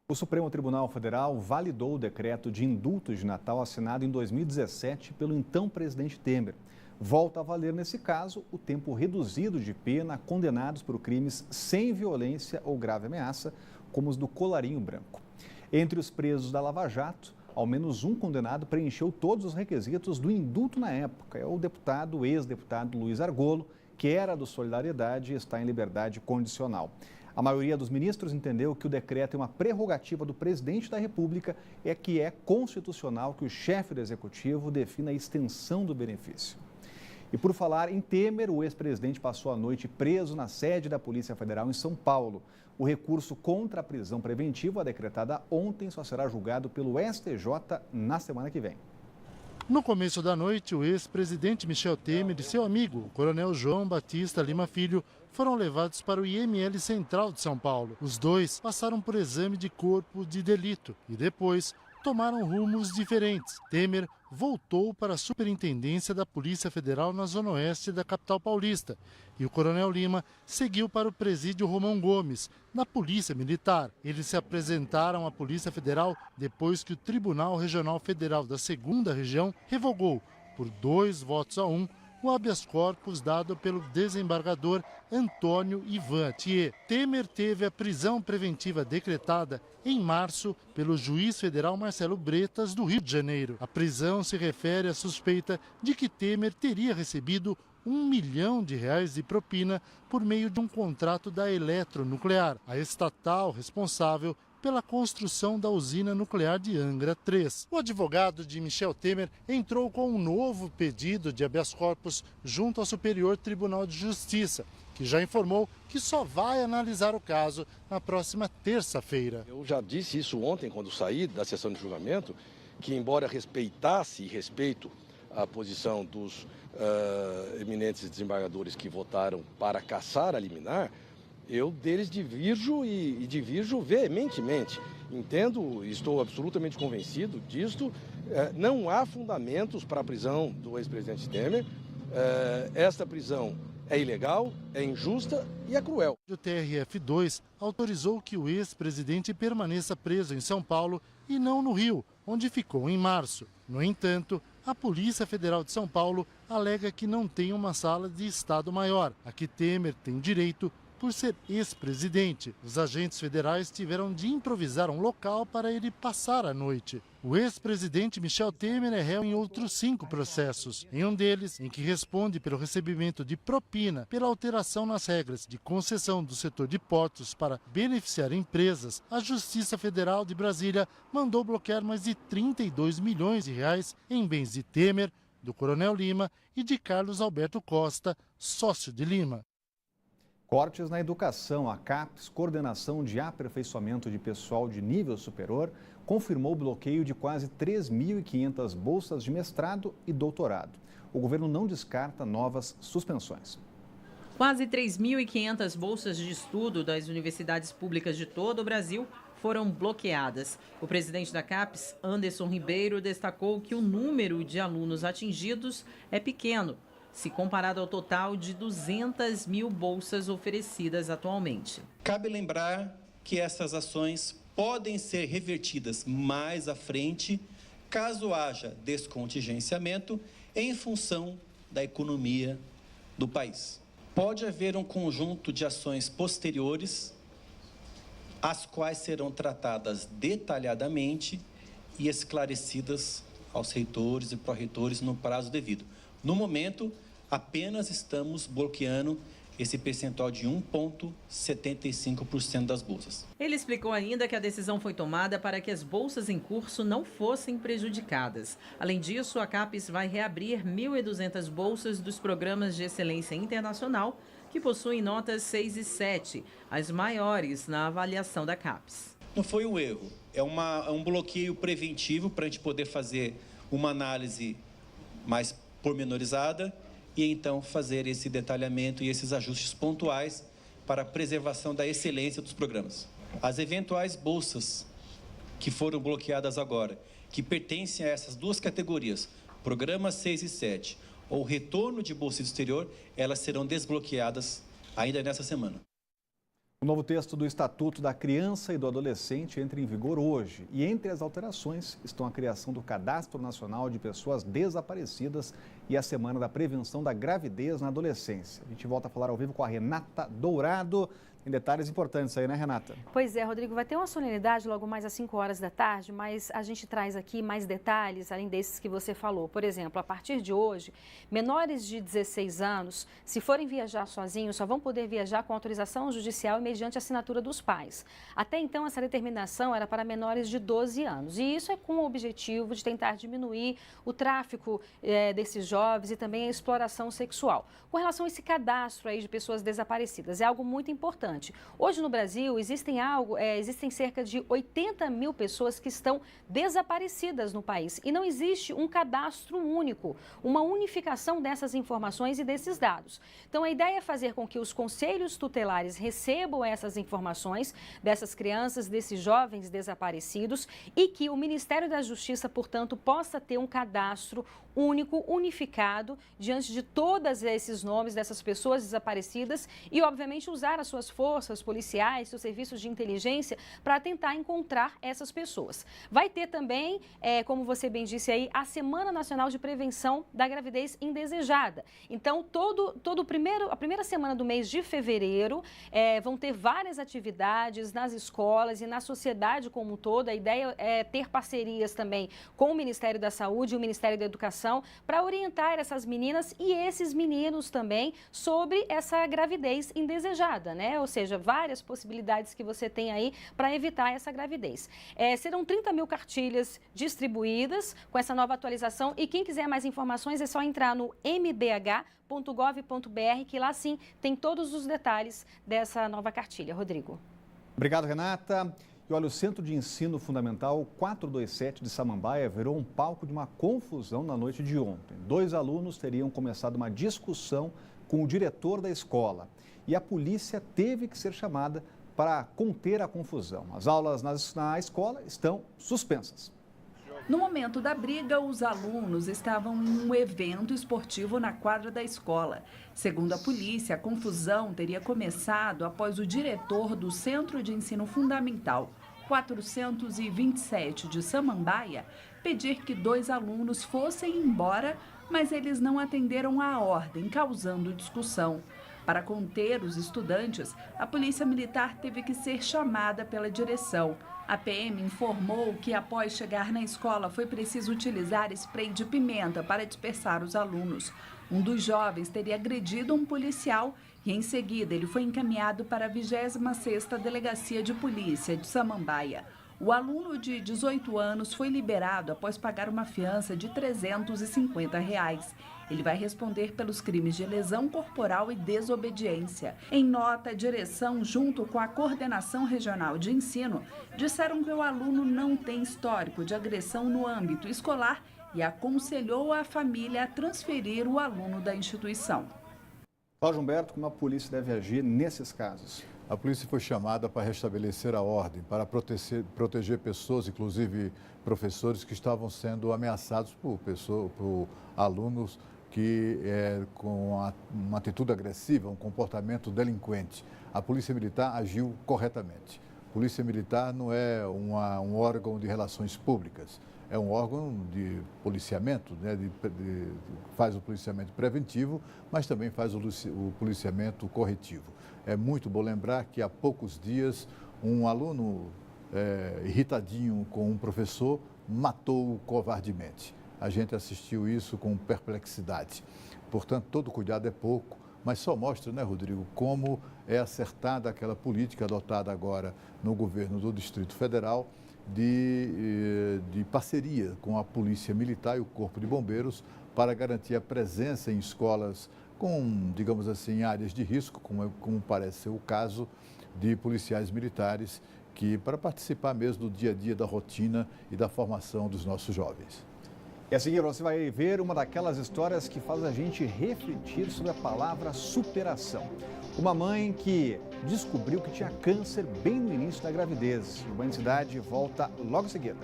O Supremo Tribunal Federal validou o decreto de indultos de Natal assinado em 2017 pelo então presidente Temer. Volta a valer, nesse caso, o tempo reduzido de pena a condenados por crimes sem violência ou grave ameaça, como os do colarinho branco. Entre os presos da Lava Jato, ao menos um condenado preencheu todos os requisitos do indulto na época. É o ex-deputado Luiz Argolo, que era do Solidariedade e está em liberdade condicional. A maioria dos ministros entendeu que o decreto é uma prerrogativa do presidente da República e que é constitucional que o chefe do executivo defina a extensão do benefício. E por falar em Temer, o ex-presidente passou a noite preso na sede da Polícia Federal em São Paulo. O recurso contra a prisão preventiva decretada ontem só será julgado pelo STJ na semana que vem. No começo da noite, o ex-presidente Michel Temer e seu amigo, o coronel João Batista Lima Filho, foram levados para o IML Central de São Paulo. Os dois passaram por exame de corpo de delito e depois tomaram rumos diferentes. Temer voltou para a Superintendência da Polícia Federal na Zona Oeste da capital paulista e o coronel Lima seguiu para o presídio Romão Gomes, na Polícia Militar. Eles se apresentaram à Polícia Federal depois que o Tribunal Regional Federal da 2ª Região revogou, por 2-1, o habeas corpus dado pelo desembargador Antônio Ivan Thier. Temer teve a prisão preventiva decretada em março pelo juiz federal Marcelo Bretas, do Rio de Janeiro. A prisão se refere à suspeita de que Temer teria recebido R$ 1 milhão de propina por meio de um contrato da Eletronuclear, a estatal responsável pela construção da usina nuclear de Angra 3. O advogado de Michel Temer entrou com um novo pedido de habeas corpus junto ao Superior Tribunal de Justiça, que já informou que só vai analisar o caso na próxima terça-feira. Eu já disse isso ontem, quando saí da sessão de julgamento, que embora respeitasse e respeito a posição dos eminentes desembargadores que votaram para cassar a liminar, eu deles divirjo e divirjo veementemente. Entendo, estou absolutamente convencido disto. Não há fundamentos para a prisão do ex-presidente Temer. Esta prisão é ilegal, é injusta e é cruel. O TRF2 autorizou que o ex-presidente permaneça preso em São Paulo e não no Rio, onde ficou em março. No entanto, a Polícia Federal de São Paulo alega que não tem uma sala de Estado-Maior, a que Temer tem direito por ser ex-presidente. Os agentes federais tiveram de improvisar um local para ele passar a noite. O ex-presidente Michel Temer é réu em outros 5 processos. Em um deles, em que responde pelo recebimento de propina pela alteração nas regras de concessão do setor de portos para beneficiar empresas, a Justiça Federal de Brasília mandou bloquear mais de R$ 32 milhões em bens de Temer, do coronel Lima e de Carlos Alberto Costa, sócio de Lima. Cortes na educação. A CAPES, Coordenação de Aperfeiçoamento de Pessoal de Nível Superior, confirmou o bloqueio de quase 3.500 bolsas de mestrado e doutorado. O governo não descarta novas suspensões. Quase 3.500 bolsas de estudo das universidades públicas de todo o Brasil foram bloqueadas. O presidente da CAPES, Anderson Ribeiro, destacou que o número de alunos atingidos é pequeno, se comparado ao total de 200 mil bolsas oferecidas atualmente. Cabe lembrar que essas ações podem ser revertidas mais à frente, caso haja descontingenciamento em função da economia do país. Pode haver um conjunto de ações posteriores, as quais serão tratadas detalhadamente e esclarecidas aos reitores e pró-reitores no prazo devido. No momento, apenas estamos bloqueando esse percentual de 1,75% das bolsas. Ele explicou ainda que a decisão foi tomada para que as bolsas em curso não fossem prejudicadas. Além disso, a CAPES vai reabrir 1.200 bolsas dos programas de excelência internacional, que possuem notas 6 e 7, as maiores na avaliação da CAPES. Não foi um erro, é um bloqueio preventivo para a gente poder fazer uma análise mais pormenorizada e então fazer esse detalhamento e esses ajustes pontuais para a preservação da excelência dos programas. As eventuais bolsas que foram bloqueadas agora, que pertencem a essas duas categorias, programas 6 e 7, ou retorno de bolsa do exterior, elas serão desbloqueadas ainda nessa semana. O novo texto do Estatuto da Criança e do Adolescente entra em vigor hoje. E entre as alterações estão a criação do Cadastro Nacional de Pessoas Desaparecidas e a Semana da Prevenção da Gravidez na Adolescência. A gente volta a falar ao vivo com a Renata Dourado. Tem detalhes importantes aí, né, Renata? Pois é, Rodrigo, vai ter uma solenidade logo mais às 5 horas da tarde, mas a gente traz aqui mais detalhes, além desses que você falou. Por exemplo, a partir de hoje, menores de 16 anos, se forem viajar sozinhos, só vão poder viajar com autorização judicial e mediante assinatura dos pais. Até então, essa determinação era para menores de 12 anos. E isso é com o objetivo de tentar diminuir o tráfico desses jovens e também a exploração sexual. Com relação a esse cadastro aí de pessoas desaparecidas, é algo muito importante. Hoje no Brasil existem cerca de 80 mil pessoas que estão desaparecidas no país e não existe um cadastro único, uma unificação dessas informações e desses dados. Então a ideia é fazer com que os conselhos tutelares recebam essas informações dessas crianças, desses jovens desaparecidos e que o Ministério da Justiça, portanto, possa ter um cadastro único, unificado, diante de todos esses nomes dessas pessoas desaparecidas e, obviamente, usar as suas forças policiais, seus serviços de inteligência para tentar encontrar essas pessoas. Vai ter também, como você bem disse aí, a Semana Nacional de Prevenção da Gravidez Indesejada. Então, a primeira semana do mês de fevereiro, vão ter várias atividades nas escolas e na sociedade como um todo. A ideia é ter parcerias também com o Ministério da Saúde e o Ministério da Educação para orientar essas meninas e esses meninos também sobre essa gravidez indesejada, né? Ou seja, várias possibilidades que você tem aí para evitar essa gravidez. Serão 30 mil cartilhas distribuídas com essa nova atualização e quem quiser mais informações é só entrar no mdh.gov.br que lá sim tem todos os detalhes dessa nova cartilha. Rodrigo. Obrigado, Renata. E olha, o Centro de Ensino Fundamental 427 de Samambaia virou um palco de uma confusão na noite de ontem. 2 alunos teriam começado uma discussão com o diretor da escola e a polícia teve que ser chamada para conter a confusão. As aulas na escola estão suspensas. No momento da briga, os alunos estavam em um evento esportivo na quadra da escola. Segundo a polícia, a confusão teria começado após o diretor do Centro de Ensino Fundamental 427 de Samambaia pedir que 2 alunos fossem embora, mas eles não atenderam à ordem, causando discussão. Para conter os estudantes, a polícia militar teve que ser chamada pela direção. A PM informou que após chegar na escola foi preciso utilizar spray de pimenta para dispersar os alunos. Um dos jovens teria agredido um policial e em seguida ele foi encaminhado para a 26ª Delegacia de Polícia de Samambaia. O aluno de 18 anos foi liberado após pagar uma fiança de R$ 350. Ele vai responder pelos crimes de lesão corporal e desobediência. Em nota, a direção, junto com a Coordenação Regional de Ensino, disseram que o aluno não tem histórico de agressão no âmbito escolar e aconselhou a família a transferir o aluno da instituição. Cláudio Humberto, como a polícia deve agir nesses casos? A polícia foi chamada para restabelecer a ordem, para proteger pessoas, inclusive professores que estavam sendo ameaçados por alunos que com uma atitude agressiva, um comportamento delinquente. A Polícia Militar agiu corretamente. A Polícia Militar não é um órgão de relações públicas, é um órgão de policiamento, né, faz o policiamento preventivo, mas também faz o policiamento corretivo. É muito bom lembrar que há poucos dias um aluno irritadinho com um professor matou-o covardemente. A gente assistiu isso com perplexidade. Portanto, todo cuidado é pouco, mas só mostra, né, Rodrigo, como é acertada aquela política adotada agora no governo do Distrito Federal de parceria com a Polícia Militar e o Corpo de Bombeiros para garantir a presença em escolas com, digamos assim, áreas de risco, como parece ser o caso de policiais militares, para participar mesmo do dia a dia, da rotina e da formação dos nossos jovens. E a seguir você vai ver uma daquelas histórias que faz a gente refletir sobre a palavra superação. Uma mãe que descobriu que tinha câncer bem no início da gravidez. O Banho de Cidade volta logo em seguida.